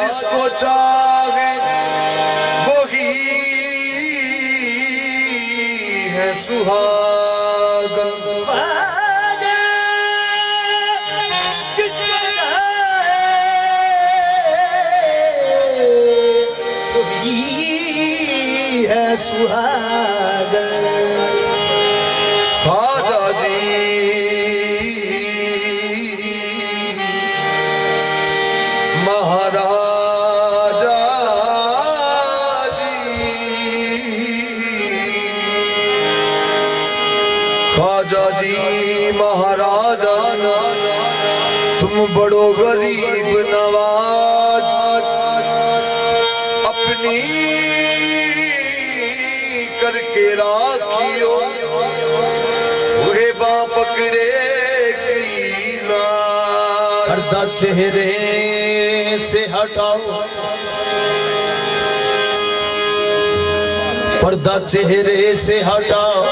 जिसको चाहे वही है सुहागन। जिसको चाहे वही है सुहागन। ख्वाजा जी महाराजा जी, ख्वाजा जी महाराजा, तुम बड़ो गरीब नवाज, अपनी करके राखियो बाँ पकड़े की लाज। पर्दा चेहरे से हटाओ, पर्दा चेहरे से हटाओ,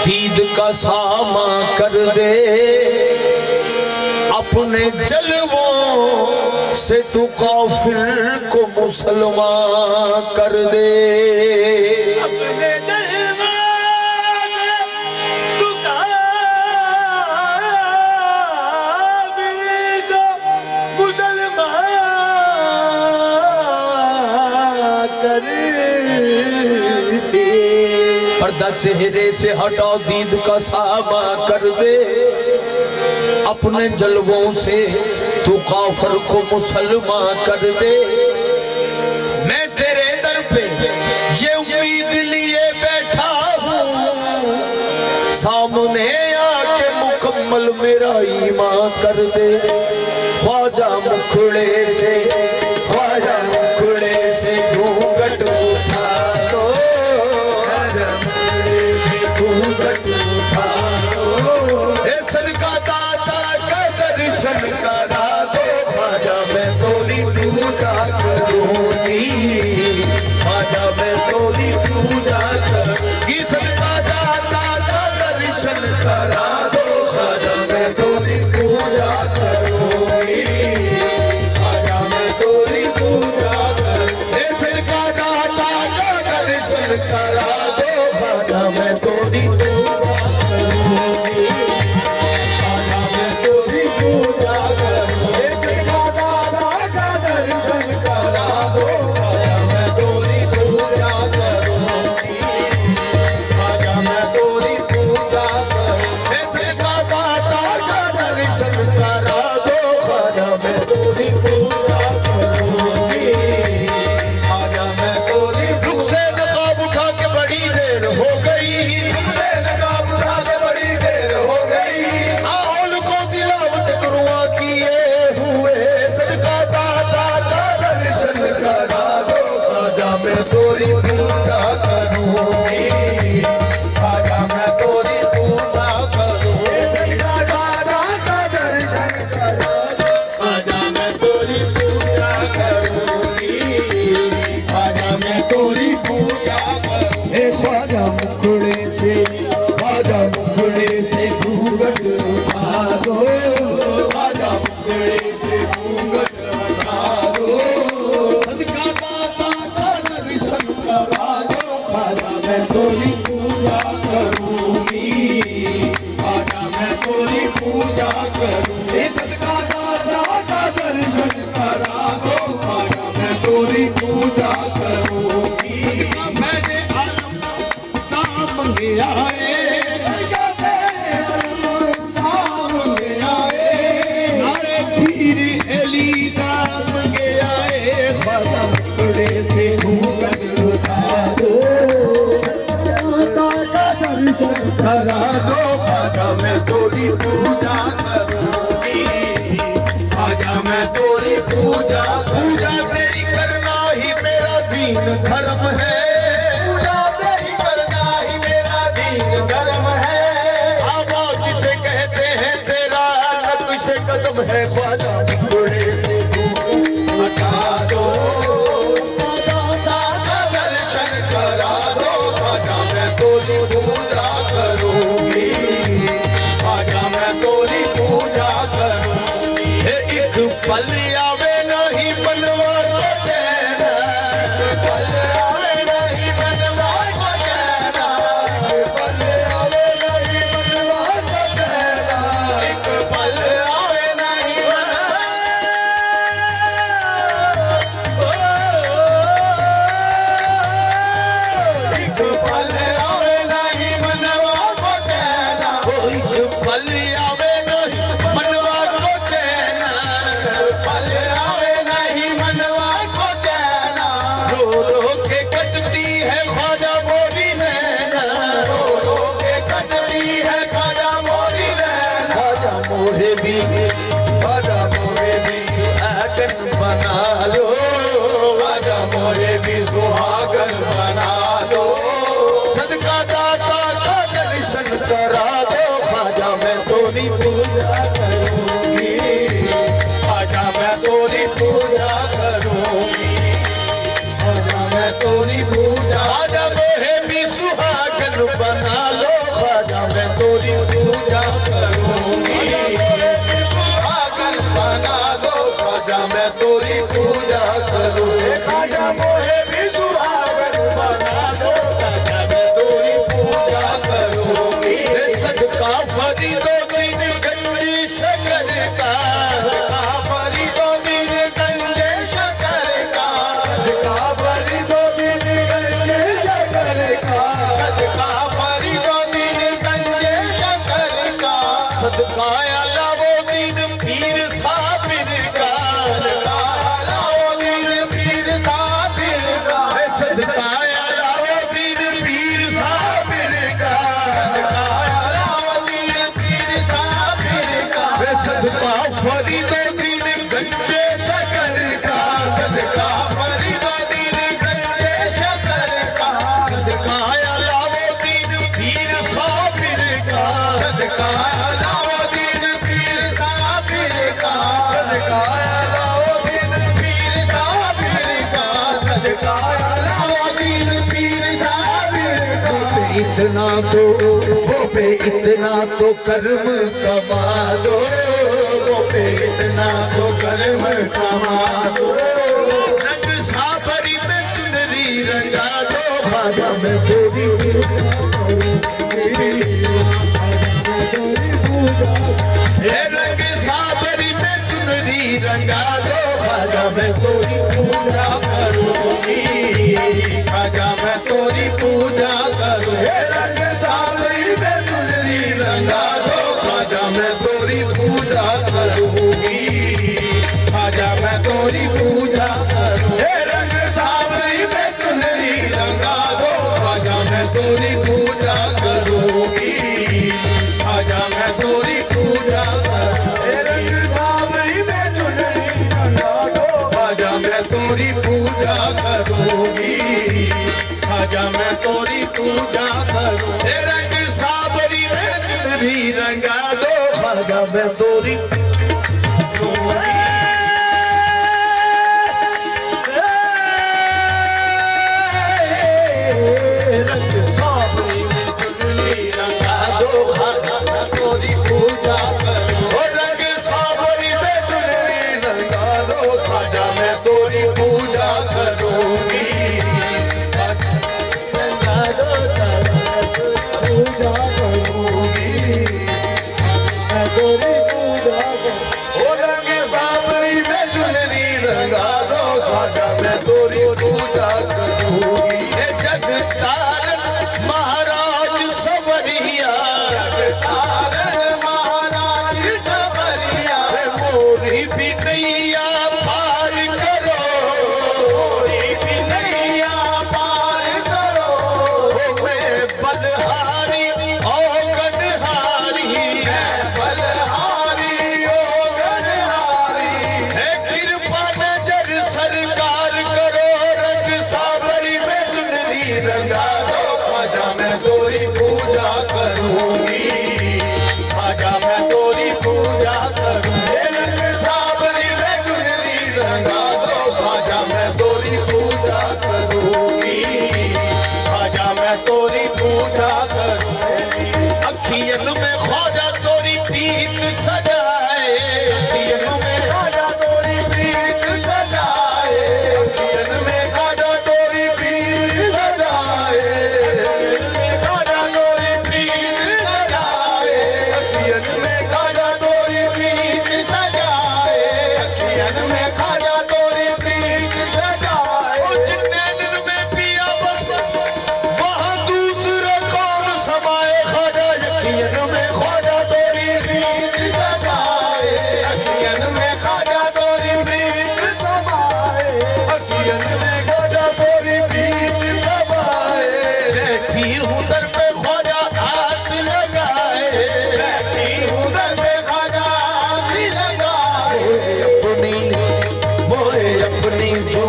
दीद का सामा कर दे, अपने जलवों से तू काफिर को मुसलमान कर दे। अपने पर्दा चेहरे से हटाओ, दीद का सामा कर दे, अपने जलवों से तू काफिर को मुसलमान कर दे। मैं तेरे दर पे ये उम्मीद लिए बैठा हूँ, सामने आके मुकम्मल मेरा ईमान कर दे। ख्वाजा मुखड़े से, ख्वाजा मुखड़े से घूंघट उठा दो, सदका दाता का दर्शन करा दो। ख्वाजा मैं तोरी पूजा करूंगी, ख्वाजा मैं तोरी पूजा करूंगी। सदका दाता का दर्शन करा दो, ख्वाजा मैं तोरी पूजा करूंगी, ख्वाजा मैं तोरी पूजा करूंगी। सदका दाता का दर्शन करा दो, ख्वाजा मैं तोरी करा दो। ख्वाजा मैं तोरी पूजा करूंगी, ख्वाजा मैं तोरी पूजा, पूजा तेरी करना ही मेरा दीन धर्म है, पूजा तेरी करना ही मेरा दीन धर्म है। आवा जिसे कहते हैं तेरा नक्श कदम है, ख्वाजा मुखड़े से हटा दो, दाता का दर्शन करा दो। ख्वाजा मैं तोरी पूजा करूंगी, ख्वाजा मैं तोरी पूजा करूंगी। एक पल आवे नहीं बनवा को चैन, पल आवे नहीं मनवा को चैन, पल आवे नहीं मनवा को चैन, एक पल आवे नहीं एक पल आवे नहीं मनवा को चैन, एक पल आवे नहीं मनवा को चैन, पल आवे नहीं मनवा को चैन, रो रो के कटती है ख्वाजा मोरी नैना, रो रो के कटती है ख्वाजा मोरी नैना, ख्वाजा मोहे भी खाजा मोरे भी सुहागन बना लो, खाजा मोरे भी सुहागन बना लो, सदका दाता का दर्शन करा दो, ख्वाजा मैं तोरी पूजा करूंगी, खाजा मैं तोरी पूजा करूंगी, खाजा मैं तोरी पूजा ख्वाजा मोहे भी सुहागन बना लो, ख्वाजा मैं तोरी पूजा करूंगी, सुहागन बना लो, खाजा मैं तोरी पूजा करूंगी, ख्वाजा मोहे भी सुहागन बना लो, ख्वाजा मैं तोरी पूजा करूंगी, सदका फरीदो दिन गंजी शकर का, काफरी दो दिन गंजे शकर का, काफरी दो दिन गंजे शकर का, काफरी दो दिन गंजे शकर का, सदका आला वो दिन पीर साबिर का, काला वो दिन पीर साबिर का, सदका आला वो दिन पीर साबिर का, काला वो दिन पीर साबिर का, सदका फरीदो दिन गंजे शकर का, काफरी दो दिन गंजे शकर का, सदका आला वो दिन पीर साबिर का, काला वो दिन पीर साबिर का, काला वो दिन पीर साबिर का, काला वो दिन पीर साबिर का, इतना तो वो पे इतना तो कर्म कमा दो, वो पे इतना तो कर्म कमा दो, रंग साबरी में चुनरी रंगा दो, ख्वाजा मैं तोरी हे रंग साबरी में चुनरी रंगा दो, ख्वाजा मैं तोरी पूजा करूंगी, खाजा मैं तोरी पूजा करूं, हे रंग सावरी में चुनरी रंगा दो, खाजा मैं तोरी पूजा करूंगी, खाजा मैं तोरी पूजा करूं, हे रंग सावरी में चुनरी रंगा दो, खाजा मैं तोरी पूजा करूंगी, खाजा मैं तोरी पूजा करूं, हे रंग सावरी में चुनरी रंगा दो, खाजा मैं तोरी पूजा करूंगी, खाजा मैं तोरी पूजा करूं, हे रंग साबरी में चुनरी रंगा दो, ख्वाजा मैं तोरी रंग साबरी में चुनरी रंगा दो, ख्वाजा मैं तोरी पूजा करूं, रंग साबरी में चुनरी रंगा दो, खाजा मैं तोरी पूजा करूंगी, रंगा दो, पूजा करूंगी, मैं तोरी पूजा ओ रंग सावरी में चुनरी रंगा दो, खाजा मैं तोरी पूजा करूंगी, जगतारण महाराज सवरिया, तारण महाराज सवरिया, मोरी भी नैया पार करो, मोरी भी नैया पार करो, मैं बलहारी औगनहारी, मैं बलहारी ओ गनहारी, है कृपा नजर सरकार करो,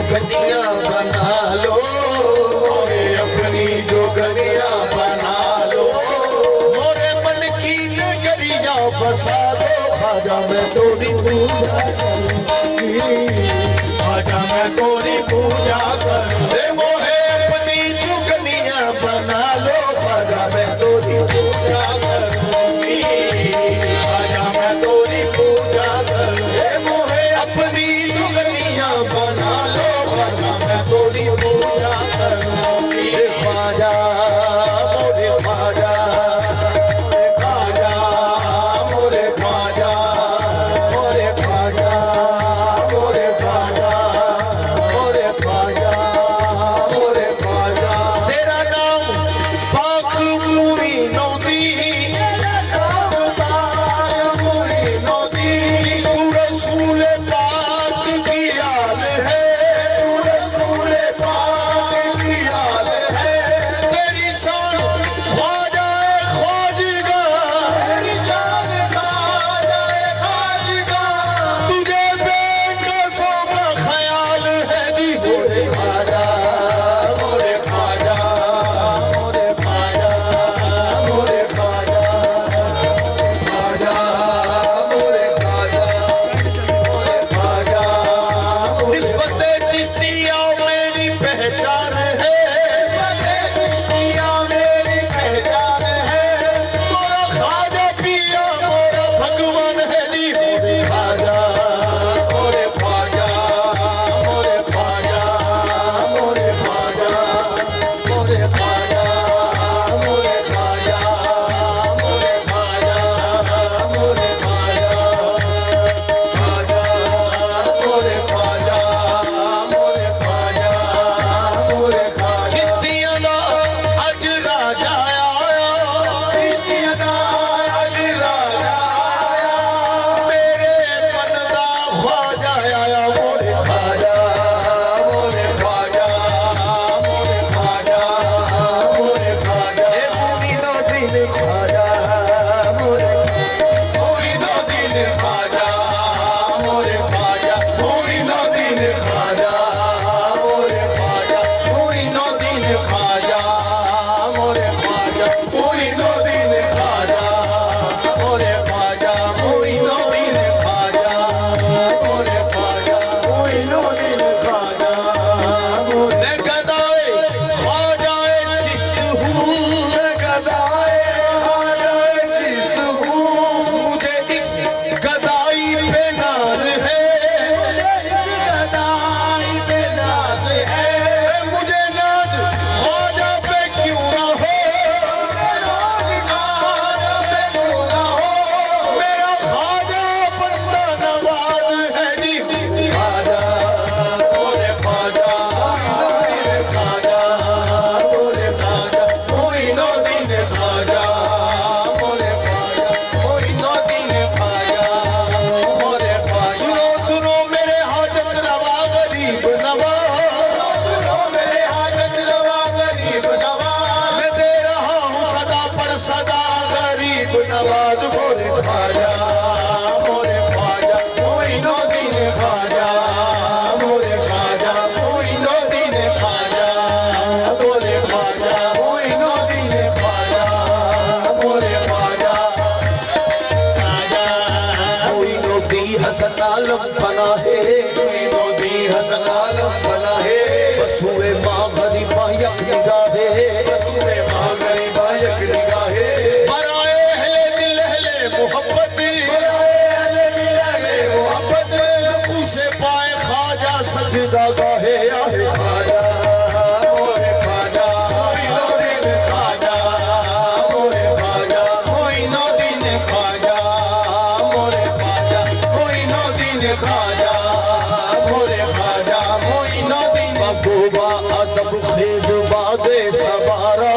जोगनिया बना लो, मोरे अपनी जोगनिया बना लो, मोरे मन की नगरिया बसा दो, ख्वाजा मैं तोरी पूजा करूंगी, ख्वाजा मैं तोरी पूजा करूं। मोरे अपनी जोगनिया बना लो, ख्वाजा मैं तोरी पूजा करूंगी, ख्वाजा मैं तोरी पूजा करूं। मोहे अपनी जोगनिया बना लो, ख्वाजा मैं तोरी पूजा करूंगी, ख्वाजा मोरे ख्वाजा, ख्वाजा मोरे ख्वाजा, मोरे ख्वाजा, मोरे ख्वाजा, मोरे ख्वाजा, मोरे ख्वाजा। तेरा नाम पाक पूरी नौदी, पूरी नदी, तू रसूल पाक की आल है, तू रसूल पाक की आल है, तेरी शान ख्वाजा ख्वाजगा, तेरी जान ख्वाजा ख्वाजगा, तुझे बेकसों का ख्याल है जी, मोरे ख्वाजा मोरे ख्वाजा, मोरे ख्वाजा, मोरे ख्वाजा, ख्वाजा मोरे ख्वाजा, मोरे ख्वाजा, निस्बत चिश्तिया मेरी पहचान है, चिश्तिया मेरी पहचान है, मोरा ख्वाजा पिया मोरा भगवान है जी, मोरे ख्वाजा मोरे ख्वाजा, मोरे ख्वाजा, मोरे ख्वाजा, मोरे ख्वाजा, मोरे ख्वाजा, मोरे ख्वाजा, मोरे ख्वाजा, ख्वाजा मोरे ख्वाजा, मोरे ख्वाजा, मोरे ख्वाजा। चिश्तिया दा अज राजा आया, चिश्तिया दा अज राजा आया, मेरे मन दा ख्वाजा आया, मोरे ख्वाजा मोरे ख्वाजा, मोरे ख्वाजा, मोरे ख्वाजा। ए पूरी नदी ने ख्वाजा मोरे कोई नदी ने ख्वाजा, मोरे ख्वाजा, कोई नदी ने ख्वाजा, मोरे ख्वाजा, कोई नदी ने ख्वाजा, मोरे ख्वाजा, कोई नदी ने ख्वाजा, मोरे ख्वाजा, कोई नदी ने ख्वाजा, मोरे ख्वाजा, कोई नदी ने ख्वाजा, मोरे मैं गदाए ख्वाजाए चिश्त हूँ, गदाए ख्वाजा चिश्त हूँ, मुझे इस गदाई पे नाज है, इस गदाई पे नाज है, मुझे नाज ख्वाजा पे क्यों ना हो, नाज ख्वाजा पे क्यों ना हो, मेरा ख्वाजा बंदा नवाज है जी, ख्वाजा मोरे ख्वाजा, मोरे ख्वाजा, कोई नदी ने ख्वाजा, मोरे ख्वाजा, कोई नदी ने ख्वाजा, मोरे ख्वाजा। सुनो सुनो मेरे हाजत रवा गरीब नवाज, सुनो मेरे हाजत रवा गरीब नवाज, मैं दे रहा हूँ सदा पर सदा गरीब नवाज, मोरे ख्वाजा, मोरे ख्वाजा, कोई नदी ने ख्वाजा, मोरे ख्वाजा, कोई नदी ने ख्वाजा, मोरे ख्वाजा, कोई नदी ने ख्वाजा, मोरे ख्वाजा। कोई नदी हसन आलम बना है, कोई नदी हसन आलम बना है, बसुए माँ गरीबा यक निगाहे, बसुए माँ गरीबा यक निगाहे, बराए अहले दिल अहले मोहब्बत, मोहब्बत, से पाए ख्वाजा सजदा गाहे आहे ख्वाजा, मोरे ख्वाजा, कोई नदी ने ख्वाजा, मोरे ख्वाजा, कोई नदी ने ख्वाजा, मोरे ख्वाजा, कोई नदी ने ख्वाजा, मोरे ख्वाजा, कोई नदी ने बगोबा अदब खेज बादे सवारा,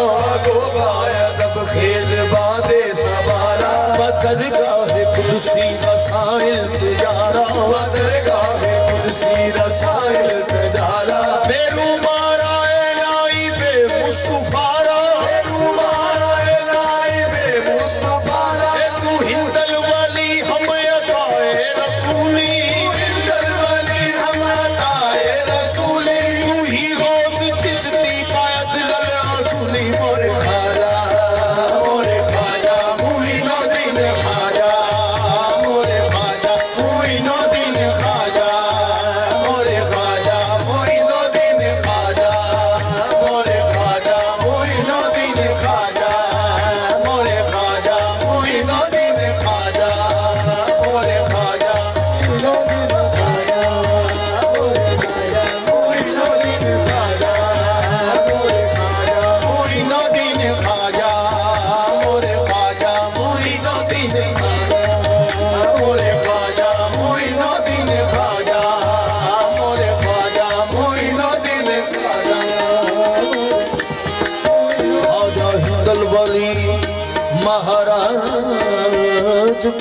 गोबा अदब खेज बादे सवारा, बदरगाह कुदसी रसाइल तिजारा, बदरगाहे कुदसी रसाइल तजारा, बेरू मारा ए नाई बे मुस्तफारा, तुम्हारा नाइबे मुस्तफारा, ए तू हिंदल वाली हम अताए रसूली, हिंदल वली हम अताए रसूल,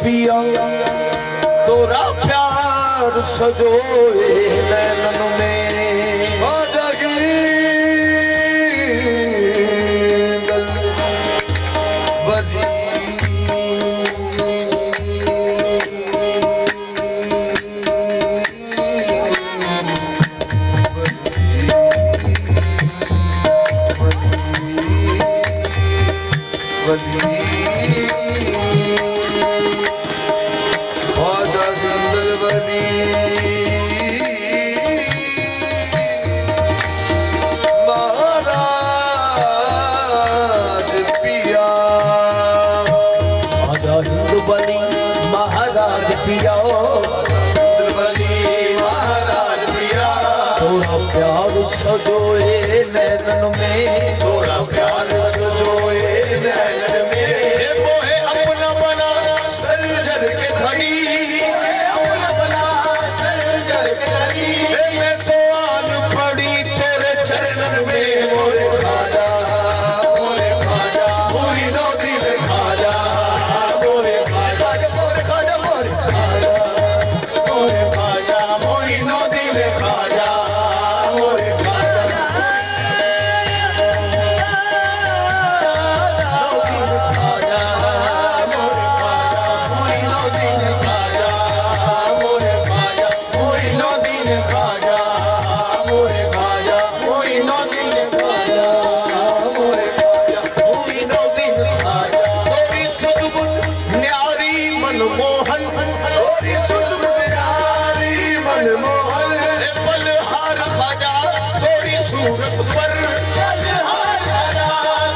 पिया तोरा प्यार सजोए नैनन में ख्वाजा की गल वजी ख्वाजा जंगल वली महाराज पिया ख्वाजा हिंद बली महाराज पिया वली महाराज पिया तोरा प्यार सजोए नैनन में तोरा प्यार सजोए नैनन में मोहे अपना बना सर्जर के धड़ी अपना बना सर्जर करी मैं तो आन पड़ी तेरे चरणन में मोरे खाजा मोरे ख्वाजा पूरी नो दिन खाजा मोरे ख्वाजा मोरे खाजा मोरे खाजा मोरे ख्वाजा मोइनो दिल ख्वाजा मोरे ख्वाजा मोइनो दिल ख्वाजा मोरे ख्वाजा मोइनो दिल ख्वाजा मोरे ख्वाजा मोइनो दिल ख्वाजा मोरे ख्वाजा पूरी नो दिन खाजा तोरी सुदबुद न्यारी मनमोहन तोरी सुध प्यारी मनमोहन बलहार खाजा तोरी सूरत पर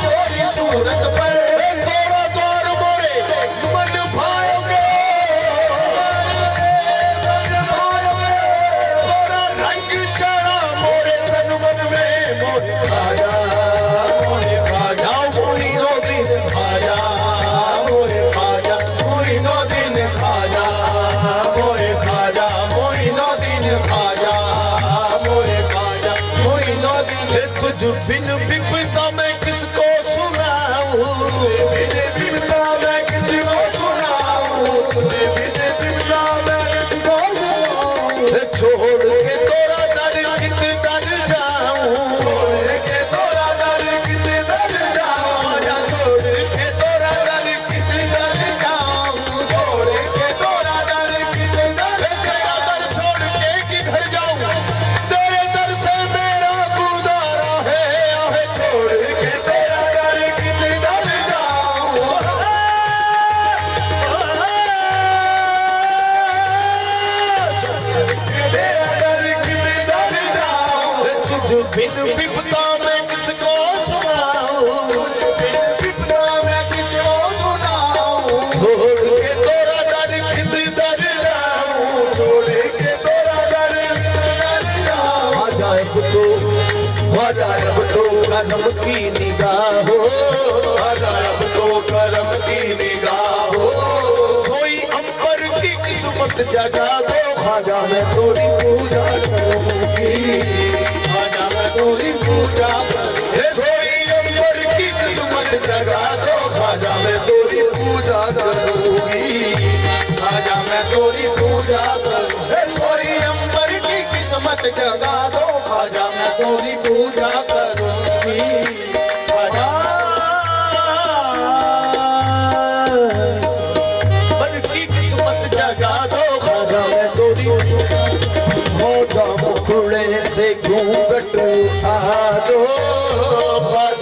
तोरी सूरत पर तोरा द्वार मोरे मन भायोगे तोरा रंग चढ़ा मोरे तन मन में मोरे खाजा मोरे ख्वाजा मोइनो दिल ख्वाजा मोरे ख्वाजा मोइनो दिल ख्वाजा मोरे ख्वाजा मोइनो दिल ख्वाजा मोरे ख्वाजा मोइनो दिल तुझ बिन बिपता मैं किसको सुनाऊं बिन बिपता मैं किसी को सुनाऊं तुझे बिन बिपता मैं किसको सुनाऊं छोड़ के तोरा दर कित दर जाऊं छोड़ के तोरा दर किते दर जाऊं या छोड़ के तोरा दर कित दर जाऊं छोड़ के तोरा दर किते दर तेरा दर छोड़ के किधर जाऊं तेरे दर से मेरा गुजारा है आहे छोड़ के तेरा दर किते दर जाऊं तेरा दर किते दर जाऊं तुझ बिन बिपता मैं किसको सुनाऊं बिन बिपता मैं किसको सुनाऊं छोड़ के तोरा दर कित दर जाऊं छोड़ के तोरा दर किते दर जाऊं अजायब तो करम की निगाहो अजायब तो करम की निगाह हो सोई अंबर की किस्मत जगा दो ख्वाजा मैं तोरी पूजा करूंगी ख्वाजा मैं तोरी पूजा करूं हे सोई अंबर की किस्मत जगा दो ख्वाजा मैं तोरी पूजा करूंगी ख्वाजा मैं तोरी पूजा करूं हे सोई अंबर की किस्मत जगा दो ख्वाजा मैं तोरी पूजा करूंगी ख्वाजा अंबर की किस्मत जगा दो ख्वाजा मैं तोरी ख्वाजा मुखड़े से घूंघट उठा दो ख्वाजा